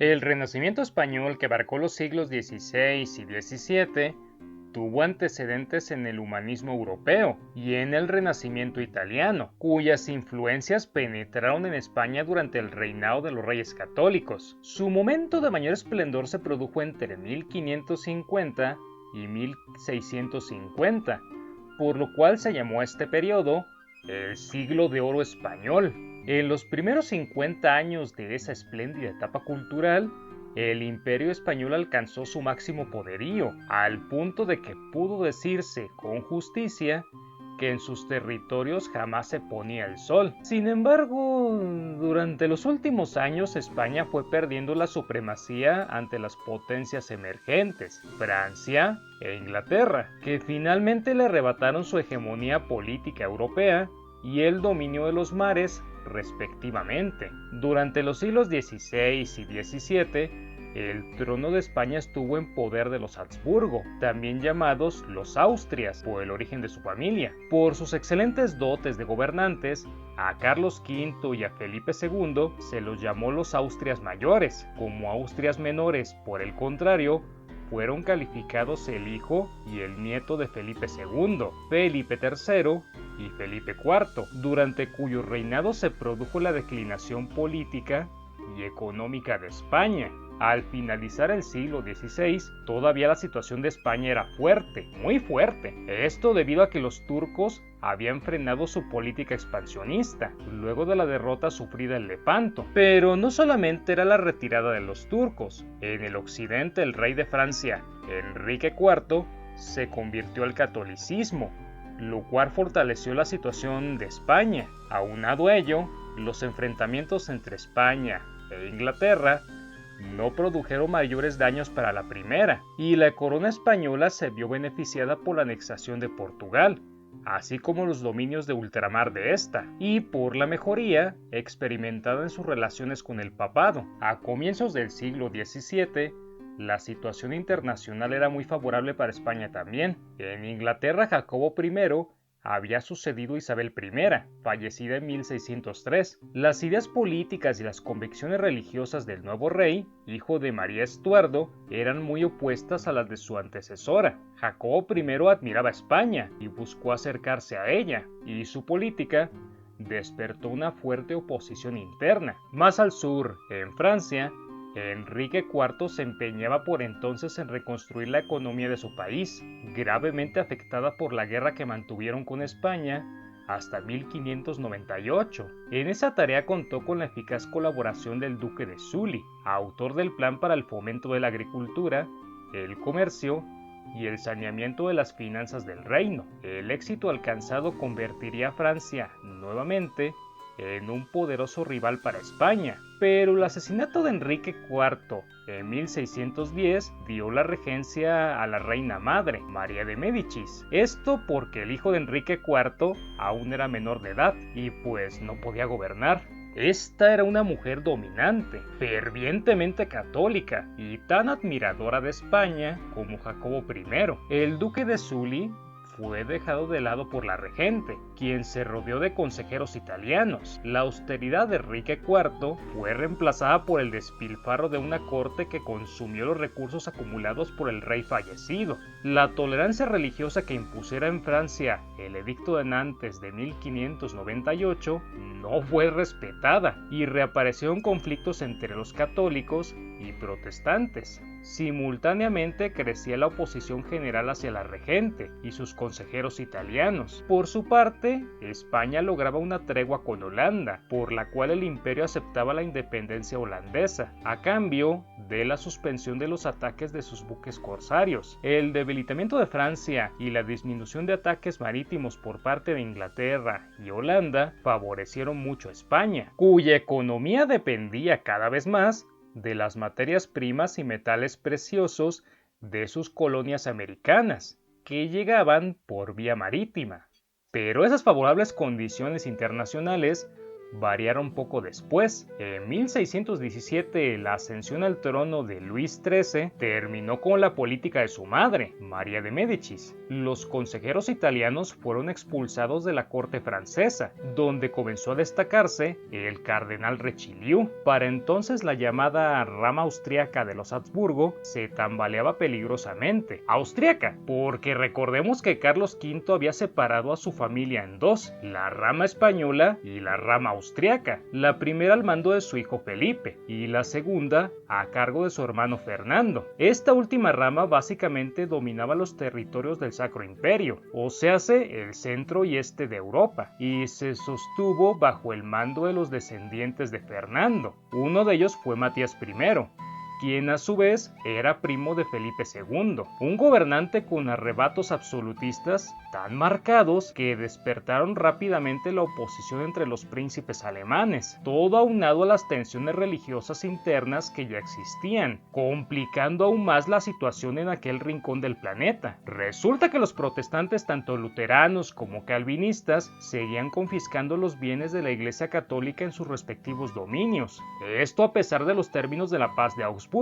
El Renacimiento español, que abarcó los siglos XVI y XVII, tuvo antecedentes en el humanismo europeo y en el Renacimiento italiano, cuyas influencias penetraron en España durante el reinado de los Reyes Católicos. Su momento de mayor esplendor se produjo entre 1550 y 1650, por lo cual se llamó a este periodo el Siglo de Oro Español. En los primeros 50 años de esa espléndida etapa cultural, el Imperio Español alcanzó su máximo poderío, al punto de que pudo decirse con justicia que en sus territorios jamás se ponía el sol. Sin embargo, durante los últimos años España fue perdiendo la supremacía ante las potencias emergentes, Francia e Inglaterra, que finalmente le arrebataron su hegemonía política europea y el dominio de los mares respectivamente. Durante los siglos XVI y XVII, el trono de España estuvo en poder de los Habsburgo, también llamados los Austrias, por el origen de su familia. Por sus excelentes dotes de gobernantes, a Carlos V y a Felipe II se los llamó los Austrias mayores. Como Austrias menores, por el contrario, fueron calificados el hijo y el nieto de Felipe II, Felipe III y Felipe IV, durante cuyo reinado se produjo la declinación política y económica de España. Al finalizar el siglo XVI, todavía la situación de España era fuerte, muy fuerte. Esto debido a que los turcos habían frenado su política expansionista, luego de la derrota sufrida en Lepanto. Pero no solamente era la retirada de los turcos. En el occidente, el rey de Francia, Enrique IV, se convirtió al catolicismo, lo cual fortaleció la situación de España. Aunado a ello, los enfrentamientos entre España e Inglaterra no produjeron mayores daños para la primera, y la corona española se vio beneficiada por la anexación de Portugal, así como los dominios de ultramar de esta, y por la mejoría experimentada en sus relaciones con el papado. A comienzos del siglo XVII, la situación internacional era muy favorable para España también. En Inglaterra, Jacobo I había sucedido a Isabel I, fallecida en 1603. Las ideas políticas y las convicciones religiosas del nuevo rey, hijo de María Estuardo, eran muy opuestas a las de su antecesora. Jacobo I admiraba a España y buscó acercarse a ella, y su política despertó una fuerte oposición interna. Más al sur, en Francia, Enrique IV se empeñaba por entonces en reconstruir la economía de su país, gravemente afectada por la guerra que mantuvieron con España hasta 1598. En esa tarea contó con la eficaz colaboración del duque de Sully, autor del plan para el fomento de la agricultura, el comercio y el saneamiento de las finanzas del reino. El éxito alcanzado convertiría a Francia nuevamente en un poderoso rival para España, pero el asesinato de Enrique IV en 1610 dio la regencia a la reina madre, María de Médicis. Esto porque el hijo de Enrique IV aún era menor de edad y pues no podía gobernar. Esta era una mujer dominante, fervientemente católica y tan admiradora de España como Jacobo I. El duque de Sully fue dejado de lado por la regente, quien se rodeó de consejeros italianos. La austeridad de Enrique IV fue reemplazada por el despilfarro de una corte que consumió los recursos acumulados por el rey fallecido. La tolerancia religiosa que impusiera en Francia el Edicto de Nantes de 1598 no fue respetada y reaparecieron conflictos entre los católicos y protestantes. Simultáneamente crecía la oposición general hacia la regente y sus consejeros italianos. Por su parte, España lograba una tregua con Holanda, por la cual el imperio aceptaba la independencia holandesa, a cambio de la suspensión de los ataques de sus buques corsarios. El debilitamiento de Francia y la disminución de ataques marítimos por parte de Inglaterra y Holanda favorecieron mucho a España, cuya economía dependía cada vez más de las materias primas y metales preciosos de sus colonias americanas, que llegaban por vía marítima. Pero esas favorables condiciones internacionales variaron poco después. En 1617, la ascensión al trono de Luis XIII terminó con la política de su madre, María de Médicis. Los consejeros italianos fueron expulsados de la corte francesa, donde comenzó a destacarse el cardenal Richelieu. Para entonces, la llamada rama austríaca de los Habsburgo se tambaleaba peligrosamente. Austríaca, porque recordemos que Carlos V había separado a su familia en dos, la rama española y la rama austríaca, la primera al mando de su hijo Felipe y la segunda a cargo de su hermano Fernando. Esta última rama básicamente dominaba los territorios del Sacro Imperio, o sea, el centro y este de Europa, y se sostuvo bajo el mando de los descendientes de Fernando. Uno de ellos fue Matías I, quien a su vez era primo de Felipe II, un gobernante con arrebatos absolutistas tan marcados que despertaron rápidamente la oposición entre los príncipes alemanes, todo aunado a las tensiones religiosas internas que ya existían, complicando aún más la situación en aquel rincón del planeta. Resulta que los protestantes, tanto luteranos como calvinistas, seguían confiscando los bienes de la Iglesia Católica en sus respectivos dominios, esto a pesar de los términos de la Paz de Augsburgo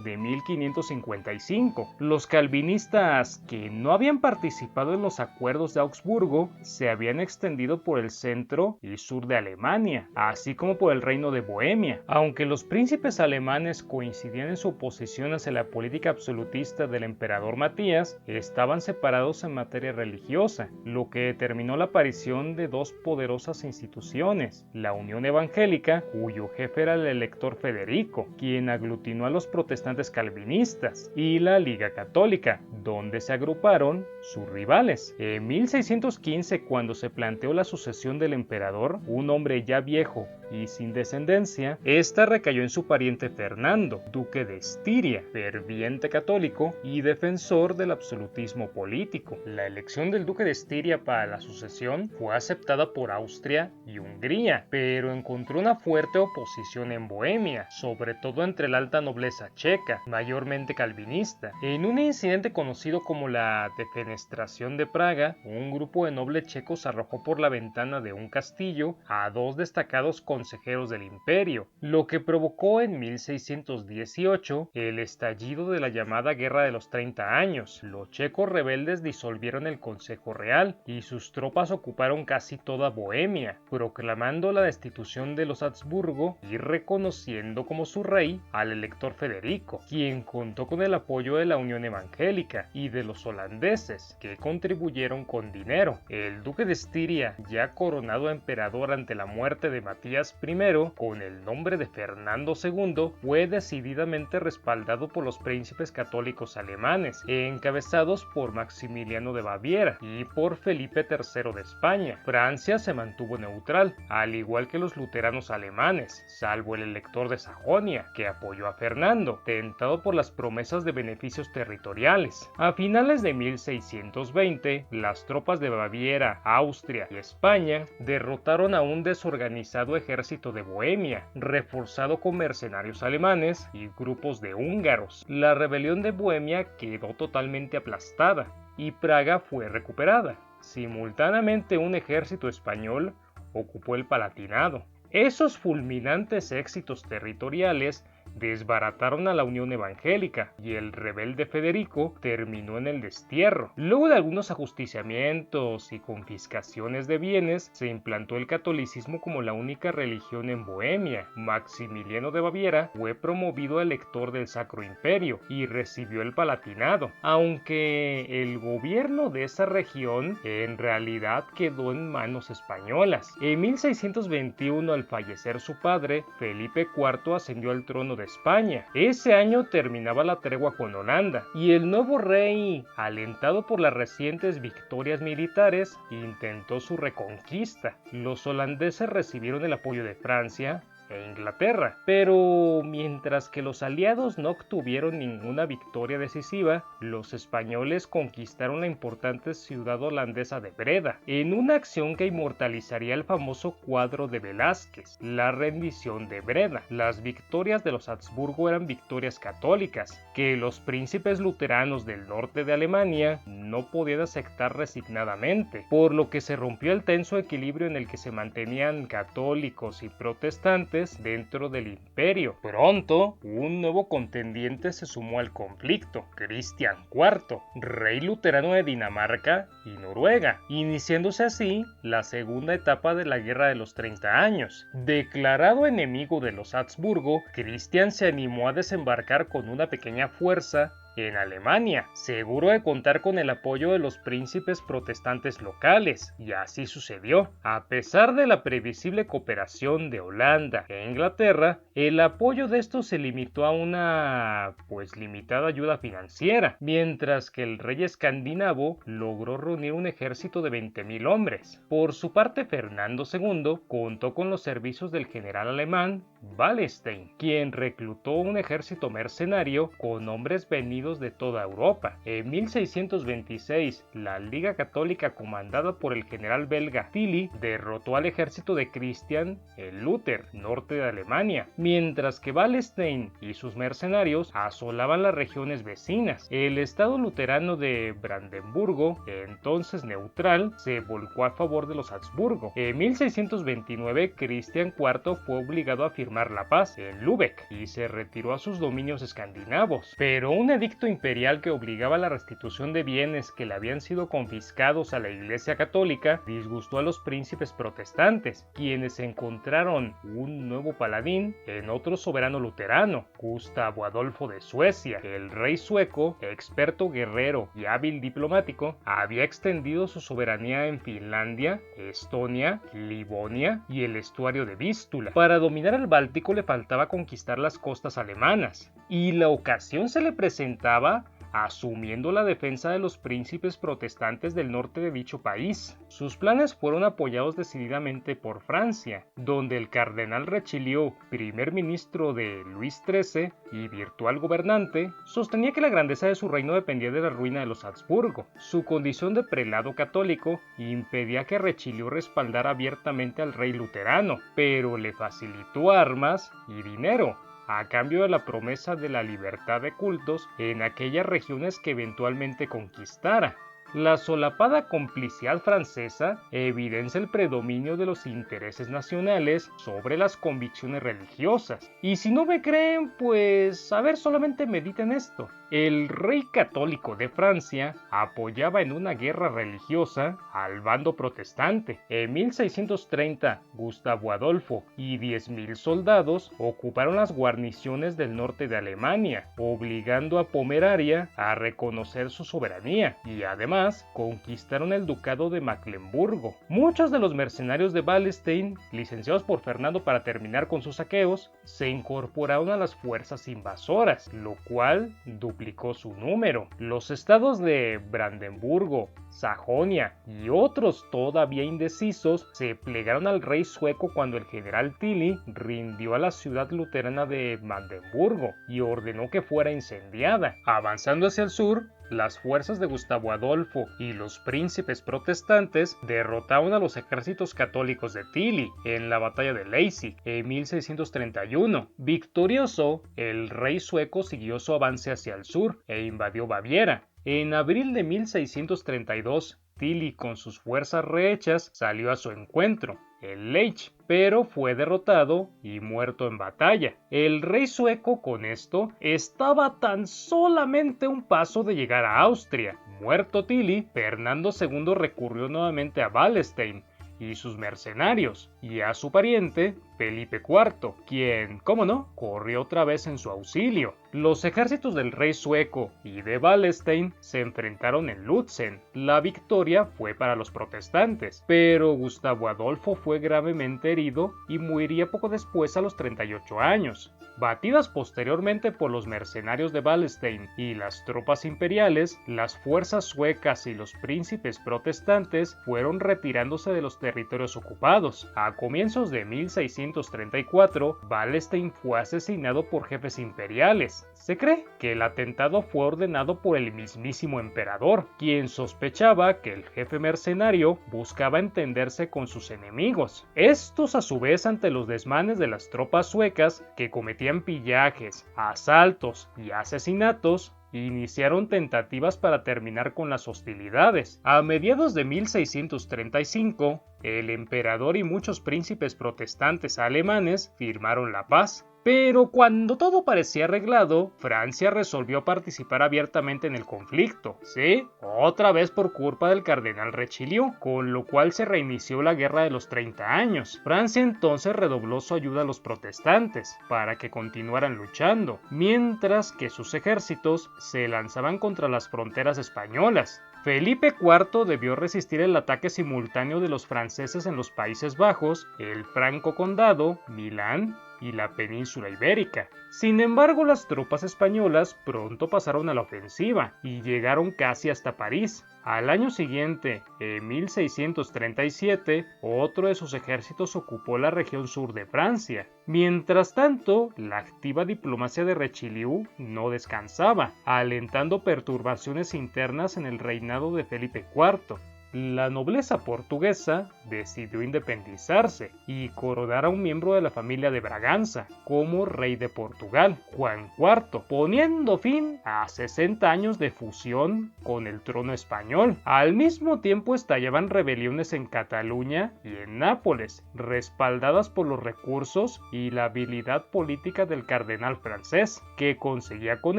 de 1555. Los calvinistas, que no habían participado en los acuerdos de Augsburgo, se habían extendido por el centro y sur de Alemania, así como por el reino de Bohemia. Aunque los príncipes alemanes coincidían en su oposición hacia la política absolutista del emperador Matías, estaban separados en materia religiosa, lo que determinó la aparición de dos poderosas instituciones: la Unión Evangélica, cuyo jefe era el elector Federico, quien aglutinó a los protestantes calvinistas, y la Liga Católica, donde se agruparon sus rivales. En 1615, cuando se planteó la sucesión del emperador, un hombre ya viejo y sin descendencia, esta recayó en su pariente Fernando, duque de Estiria, ferviente católico y defensor del absolutismo político. La elección del duque de Estiria para la sucesión fue aceptada por Austria y Hungría, pero encontró una fuerte oposición en Bohemia, sobre todo entre la alta nobleza checa, mayormente calvinista. En un incidente conocido como la Defenestración de Praga, un grupo de nobles checos arrojó por la ventana de un castillo a dos destacados consejeros del imperio, lo que provocó en 1618 el estallido de la llamada Guerra de los 30 años. Los checos rebeldes disolvieron el Consejo Real y sus tropas ocuparon casi toda Bohemia, proclamando la destitución de los Habsburgo y reconociendo como su rey al elector Federico, quien contó con el apoyo de la Unión Evangélica y de los holandeses, que contribuyeron con dinero. El duque de Estiria, ya coronado emperador ante la muerte de Matías I, con el nombre de Fernando II, fue decididamente respaldado por los príncipes católicos alemanes, encabezados por Maximiliano de Baviera y por Felipe III de España. Francia se mantuvo neutral, al igual que los luteranos alemanes, salvo el elector de Sajonia, que apoyó a Fernando, tentado por las promesas de beneficios territoriales. A finales de 1620, las tropas de Baviera, Austria y España derrotaron a un desorganizado ejército de Bohemia, reforzado con mercenarios alemanes y grupos de húngaros. La rebelión de Bohemia quedó totalmente aplastada y Praga fue recuperada. Simultáneamente, un ejército español ocupó el Palatinado. Esos fulminantes éxitos territoriales desbarataron a la Unión Evangélica y el rebelde Federico terminó en el destierro. Luego de algunos ajusticiamientos y confiscaciones de bienes, se implantó el catolicismo como la única religión en Bohemia. Maximiliano de Baviera fue promovido elector del Sacro Imperio y recibió el Palatinado, aunque el gobierno de esa región en realidad quedó en manos españolas. En 1621, al fallecer su padre, Felipe IV ascendió al trono de España. Ese año terminaba la tregua con Holanda y el nuevo rey, alentado por las recientes victorias militares, intentó su reconquista. Los holandeses recibieron el apoyo de Francia e Inglaterra. Pero mientras que los aliados no obtuvieron ninguna victoria decisiva, los españoles conquistaron la importante ciudad holandesa de Breda, en una acción que inmortalizaría el famoso cuadro de Velázquez, la rendición de Breda. Las victorias de los Habsburgo eran victorias católicas, que los príncipes luteranos del norte de Alemania no podían aceptar resignadamente, por lo que se rompió el tenso equilibrio en el que se mantenían católicos y protestantes dentro del imperio. Pronto, un nuevo contendiente se sumó al conflicto, Cristian IV, rey luterano de Dinamarca y Noruega, iniciándose así la segunda etapa de la Guerra de los 30 años. Declarado enemigo de los Habsburgo, Cristian se animó a desembarcar con una pequeña fuerza en Alemania, seguro de contar con el apoyo de los príncipes protestantes locales, y así sucedió. A pesar de la previsible cooperación de Holanda e Inglaterra, el apoyo de estos se limitó a una limitada ayuda financiera, mientras que el rey escandinavo logró reunir un ejército de 20.000 hombres. Por su parte, Fernando II contó con los servicios del general alemán Wallenstein, quien reclutó un ejército mercenario con hombres venidos de toda Europa. En 1626, la Liga Católica comandada por el general belga Tilly derrotó al ejército de Christian el Luther, norte de Alemania, mientras que Wallenstein y sus mercenarios asolaban las regiones vecinas. El estado luterano de Brandenburgo, entonces neutral, se volcó a favor de los Habsburgo. En 1629, Cristian IV fue obligado a firmar la paz en Lübeck y se retiró a sus dominios escandinavos, pero un edicto imperial que obligaba a la restitución de bienes que le habían sido confiscados a la Iglesia Católica disgustó a los príncipes protestantes, quienes encontraron un nuevo paladín en otro soberano luterano, Gustavo Adolfo de Suecia. El rey sueco, experto guerrero y hábil diplomático, había extendido su soberanía en Finlandia, Estonia, Livonia y el estuario de Vístula. Para dominar el Báltico le faltaba conquistar las costas alemanas, y la ocasión se le presentaba asumiendo la defensa de los príncipes protestantes del norte de dicho país. Sus planes fueron apoyados decididamente por Francia, donde el cardenal Richelieu, primer ministro de Luis XIII y virtual gobernante, sostenía que la grandeza de su reino dependía de la ruina de los Habsburgo. Su condición de prelado católico impedía que Richelieu respaldara abiertamente al rey luterano, pero le facilitó armas y dinero, a cambio de la promesa de la libertad de cultos en aquellas regiones que eventualmente conquistara. La solapada complicidad francesa evidencia el predominio de los intereses nacionales sobre las convicciones religiosas. Y si no me creen, pues a ver, solamente mediten esto. El rey católico de Francia apoyaba en una guerra religiosa al bando protestante. En 1630, Gustavo Adolfo y 10.000 soldados ocuparon las guarniciones del norte de Alemania, obligando a Pomerania a reconocer su soberanía, y además conquistaron el ducado de Mecklemburgo. Muchos de los mercenarios de Wallenstein, licenciados por Fernando para terminar con sus saqueos, se incorporaron a las fuerzas invasoras, lo cual duplicó su número. Los estados de Brandenburgo, Sajonia y otros todavía indecisos se plegaron al rey sueco cuando el general Tilly rindió a la ciudad luterana de Magdeburgo y ordenó que fuera incendiada. Avanzando hacia el sur, las fuerzas de Gustavo Adolfo y los príncipes protestantes derrotaron a los ejércitos católicos de Tilly en la batalla de Leipzig en 1631. Victorioso, el rey sueco siguió su avance hacia el sur e invadió Baviera. En abril de 1632, Tilly con sus fuerzas rehechas salió a su encuentro en Leipzig, pero fue derrotado y muerto en batalla. El rey sueco con esto estaba tan solamente un paso de llegar a Austria. Muerto Tilly, Fernando II recurrió nuevamente a Wallenstein y sus mercenarios, y a su pariente Felipe IV, quien, cómo no, corrió otra vez en su auxilio. Los ejércitos del rey sueco y de Wallenstein se enfrentaron en Lutzen. La victoria fue para los protestantes, pero Gustavo Adolfo fue gravemente herido y moriría poco después a los 38 años. Batidas posteriormente por los mercenarios de Wallenstein y las tropas imperiales, las fuerzas suecas y los príncipes protestantes fueron retirándose de los territorios ocupados. A comienzos de 1634, Wallenstein fue asesinado por jefes imperiales. Se cree que el atentado fue ordenado por el mismísimo emperador, quien sospechaba que el jefe mercenario buscaba entenderse con sus enemigos. Estos, a su vez, ante los desmanes de las tropas suecas que cometían pillajes, asaltos y asesinatos, iniciaron tentativas para terminar con las hostilidades. A mediados de 1635, el emperador y muchos príncipes protestantes alemanes firmaron la paz. Pero cuando todo parecía arreglado, Francia resolvió participar abiertamente en el conflicto, ¿sí? Otra vez por culpa del cardenal Richelieu, con lo cual se reinició la Guerra de los 30 años. Francia entonces redobló su ayuda a los protestantes, para que continuaran luchando, mientras que sus ejércitos se lanzaban contra las fronteras españolas. Felipe IV debió resistir el ataque simultáneo de los franceses en los Países Bajos, el Franco Condado, Milán y la península ibérica. Sin embargo, las tropas españolas pronto pasaron a la ofensiva y llegaron casi hasta París. Al año siguiente, en 1637, otro de sus ejércitos ocupó la región sur de Francia. Mientras tanto, la activa diplomacia de Richelieu no descansaba, alentando perturbaciones internas en el reinado de Felipe IV. La nobleza portuguesa decidió independizarse y coronar a un miembro de la familia de Braganza como rey de Portugal, Juan IV, poniendo fin a 60 años de fusión con el trono español. Al mismo tiempo estallaban rebeliones en Cataluña y en Nápoles, respaldadas por los recursos y la habilidad política del cardenal francés, que conseguía con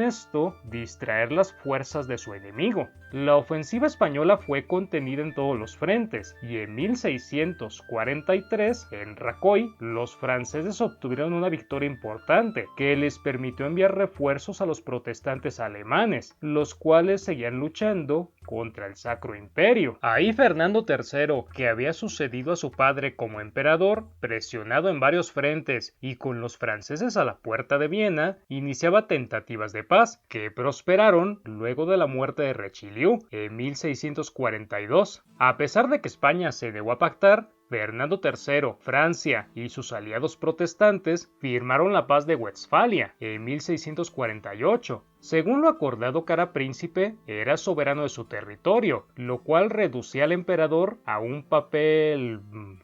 esto distraer las fuerzas de su enemigo. La ofensiva española fue contenida en todos los frentes, y en 1643, en Racoi, los franceses obtuvieron una victoria importante que les permitió enviar refuerzos a los protestantes alemanes, los cuales seguían luchando contra el Sacro Imperio. Ahí Fernando III, que había sucedido a su padre como emperador, presionado en varios frentes y con los franceses a la puerta de Viena, iniciaba tentativas de paz, que prosperaron luego de la muerte de Richelieu en 1642. A pesar de que España se negó a pactar, Fernando III, Francia y sus aliados protestantes firmaron la paz de Westfalia en 1648. Según lo acordado, cada príncipe era soberano de su territorio, lo cual reducía al emperador a un papel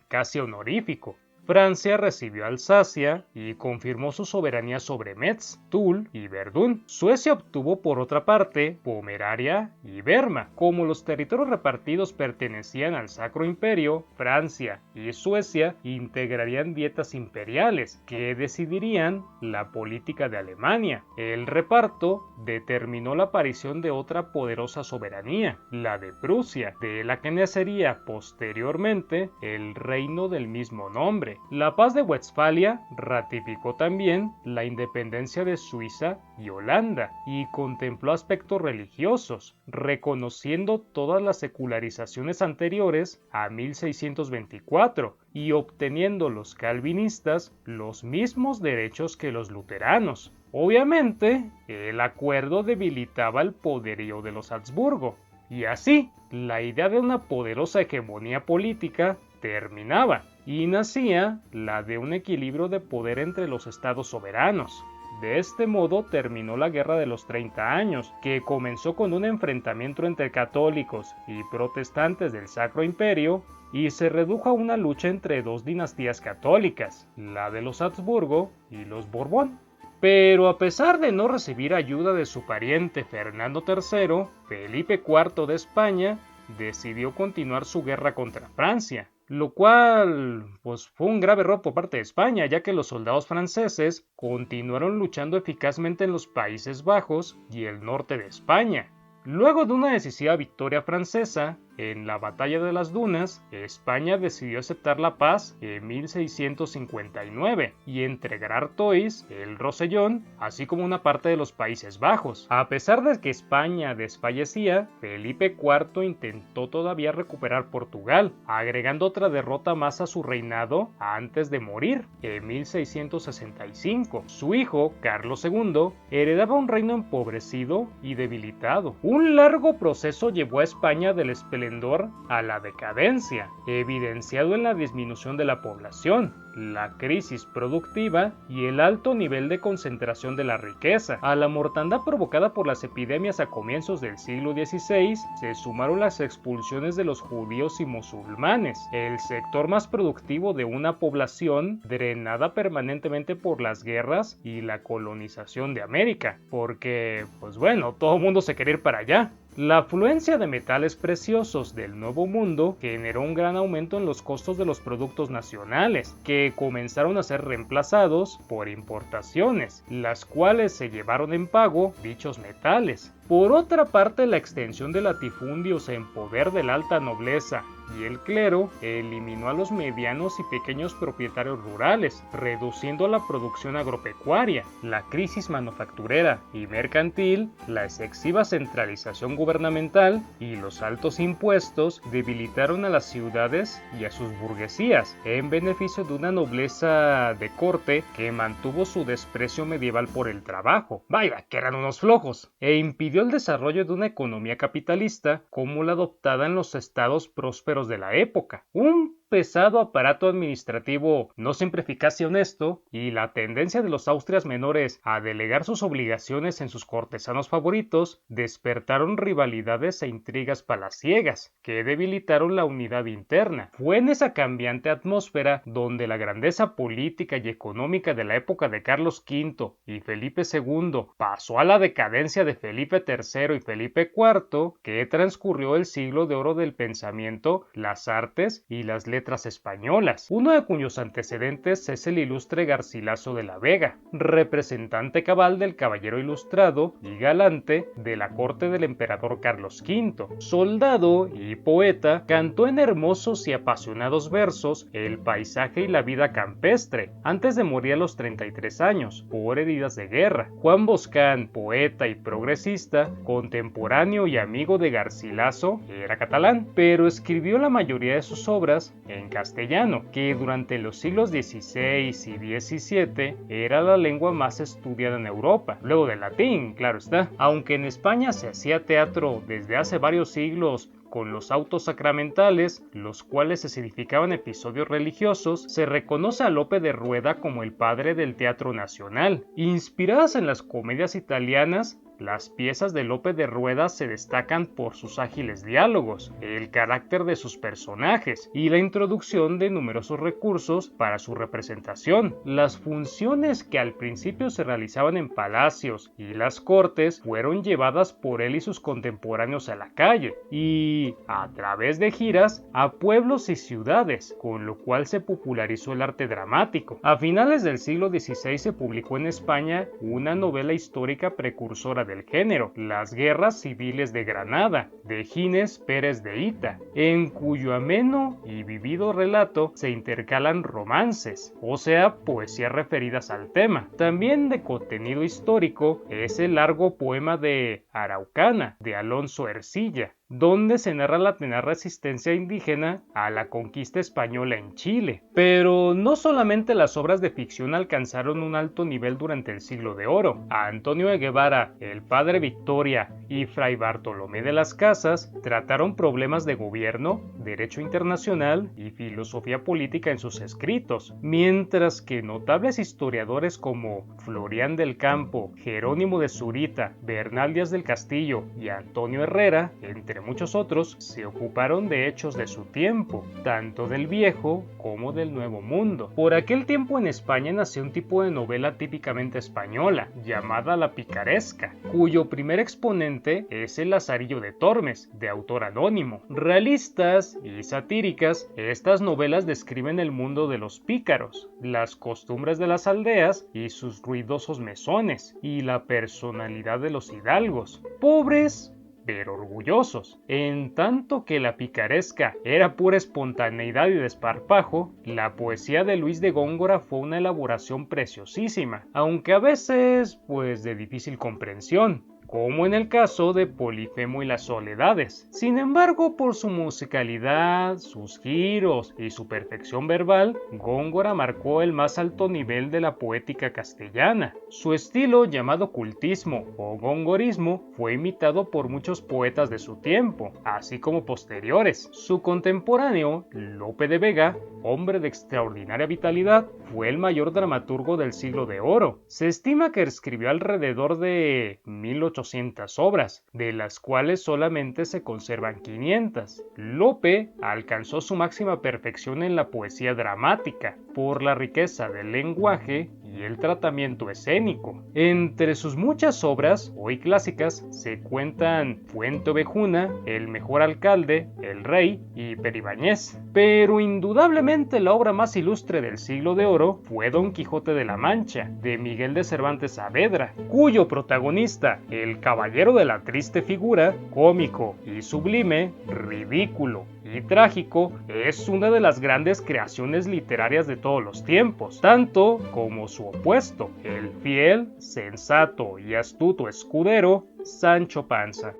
casi honorífico. Francia recibió Alsacia y confirmó su soberanía sobre Metz, Toul y Verdún. Suecia obtuvo por otra parte Pomerania y Berma. Como los territorios repartidos pertenecían al Sacro Imperio, Francia y Suecia integrarían dietas imperiales que decidirían la política de Alemania. El reparto determinó la aparición de otra poderosa soberanía, la de Prusia, de la que nacería posteriormente el reino del mismo nombre. La paz de Westfalia ratificó también la independencia de Suiza y Holanda y contempló aspectos religiosos, reconociendo todas las secularizaciones anteriores a 1624 y obteniendo los calvinistas los mismos derechos que los luteranos. Obviamente, el acuerdo debilitaba el poderío de los Habsburgo, y así, la idea de una poderosa hegemonía política terminaba, y nacía la de un equilibrio de poder entre los estados soberanos. De este modo terminó la Guerra de los 30 años, que comenzó con un enfrentamiento entre católicos y protestantes del Sacro Imperio, y se redujo a una lucha entre dos dinastías católicas, la de los Habsburgo y los Borbón. Pero a pesar de no recibir ayuda de su pariente Fernando III, Felipe IV de España decidió continuar su guerra contra Francia, lo cual fue un grave error por parte de España, ya que los soldados franceses continuaron luchando eficazmente en los Países Bajos y el norte de España. Luego de una decisiva victoria francesa, en la Batalla de las Dunas, España decidió aceptar la paz en 1659 y entregar Artois, el Rosellón, así como una parte de los Países Bajos. A pesar de que España desfallecía, Felipe IV intentó todavía recuperar Portugal, agregando otra derrota más a su reinado antes de morir en 1665. Su hijo, Carlos II, heredaba un reino empobrecido y debilitado. Un largo proceso llevó a España del esplendor a la decadencia, evidenciado en la disminución de la población, la crisis productiva y el alto nivel de concentración de la riqueza. A la mortandad provocada por las epidemias a comienzos del siglo XVI se sumaron las expulsiones de los judíos y musulmanes, el sector más productivo de una población drenada permanentemente por las guerras y la colonización de América, porque, pues bueno, todo el mundo se quería ir para allá. La afluencia de metales preciosos del Nuevo Mundo generó un gran aumento en los costos de los productos nacionales, que comenzaron a ser reemplazados por importaciones, las cuales se llevaron en pago dichos metales. Por otra parte, la extensión de latifundios en poder de la alta nobleza y el clero eliminó a los medianos y pequeños propietarios rurales, reduciendo la producción agropecuaria. La crisis manufacturera y mercantil, la excesiva centralización gubernamental y los altos impuestos debilitaron a las ciudades y a sus burguesías, en beneficio de una nobleza de corte que mantuvo su desprecio medieval por el trabajo. Vaya, que eran unos flojos, e impidió el desarrollo de una economía capitalista como la adoptada en los estados prósperos de la época. Un pesado aparato administrativo no siempre eficaz y honesto, y la tendencia de los Austrias menores a delegar sus obligaciones en sus cortesanos favoritos despertaron rivalidades e intrigas palaciegas que debilitaron la unidad interna. Fue en esa cambiante atmósfera donde la grandeza política y económica de la época de Carlos V y Felipe II pasó a la decadencia de Felipe III y Felipe IV, que transcurrió el siglo de oro del pensamiento, las artes y las letras españolas, uno de cuyos antecedentes es el ilustre Garcilaso de la Vega, representante cabal del caballero ilustrado y galante de la corte del emperador Carlos V. Soldado y poeta, cantó en hermosos y apasionados versos el paisaje y la vida campestre, antes de morir a los 33 años, por heridas de guerra. Juan Boscán, poeta y progresista, contemporáneo y amigo de Garcilaso, era catalán, pero escribió la mayoría de sus obras en castellano, que durante los siglos XVI y XVII era la lengua más estudiada en Europa, luego del latín, claro está. Aunque en España se hacía teatro desde hace varios siglos con los autos sacramentales, los cuales se significaban episodios religiosos, se reconoce a Lope de Rueda como el padre del teatro nacional. Inspiradas en las comedias italianas, las piezas de Lope de Rueda se destacan por sus ágiles diálogos, el carácter de sus personajes y la introducción de numerosos recursos para su representación. Las funciones que al principio se realizaban en palacios y las cortes fueron llevadas por él y sus contemporáneos a la calle y, a través de giras, a pueblos y ciudades, con lo cual se popularizó el arte dramático. A finales del siglo XVI se publicó en España una novela histórica precursora del género, Las Guerras Civiles de Granada, de Ginés Pérez de Hita, en cuyo ameno y vivido relato se intercalan romances, o sea, poesías referidas al tema. También de contenido histórico es el largo poema de Araucana, de Alonso Ercilla, donde se narra la tenaz resistencia indígena a la conquista española en Chile. Pero no solamente las obras de ficción alcanzaron un alto nivel durante el siglo de oro. A Antonio de Guevara, el padre Victoria y Fray Bartolomé de las Casas trataron problemas de gobierno, derecho internacional y filosofía política en sus escritos, mientras que notables historiadores como Florián del Campo, Jerónimo de Zurita, Bernal Díaz del Castillo y Antonio Herrera, entre muchos otros, se ocuparon de hechos de su tiempo, tanto del viejo como del nuevo mundo. Por aquel tiempo en España nació un tipo de novela típicamente española, llamada la picaresca, cuyo primer exponente es el Lazarillo de Tormes, de autor anónimo. Realistas y satíricas, estas novelas describen el mundo de los pícaros, las costumbres de las aldeas y sus ruidosos mesones, y la personalidad de los hidalgos, pobres pero orgullosos. En tanto que la picaresca era pura espontaneidad y desparpajo, la poesía de Luis de Góngora fue una elaboración preciosísima, aunque a veces, pues, de difícil comprensión, como en el caso de Polifemo y las Soledades. Sin embargo, por su musicalidad, sus giros y su perfección verbal, Góngora marcó el más alto nivel de la poética castellana. Su estilo, llamado cultismo o gongorismo, fue imitado por muchos poetas de su tiempo, así como posteriores. Su contemporáneo, Lope de Vega, hombre de extraordinaria vitalidad, fue el mayor dramaturgo del siglo de oro. Se estima que escribió alrededor de 1800 obras, de las cuales solamente se conservan 500. Lope alcanzó su máxima perfección en la poesía dramática, por la riqueza del lenguaje y el tratamiento escénico. Entre sus muchas obras, hoy clásicas, se cuentan Fuente Ovejuna, El mejor alcalde, El rey y Peribáñez. Pero indudablemente la obra más ilustre del siglo de oro fue Don Quijote de la Mancha, de Miguel de Cervantes Saavedra, cuyo protagonista, el caballero de la triste figura, cómico y sublime, ridículo y trágico, es una de las grandes creaciones literarias de todos los tiempos, tanto como su opuesto, el fiel, sensato y astuto escudero, Sancho Panza.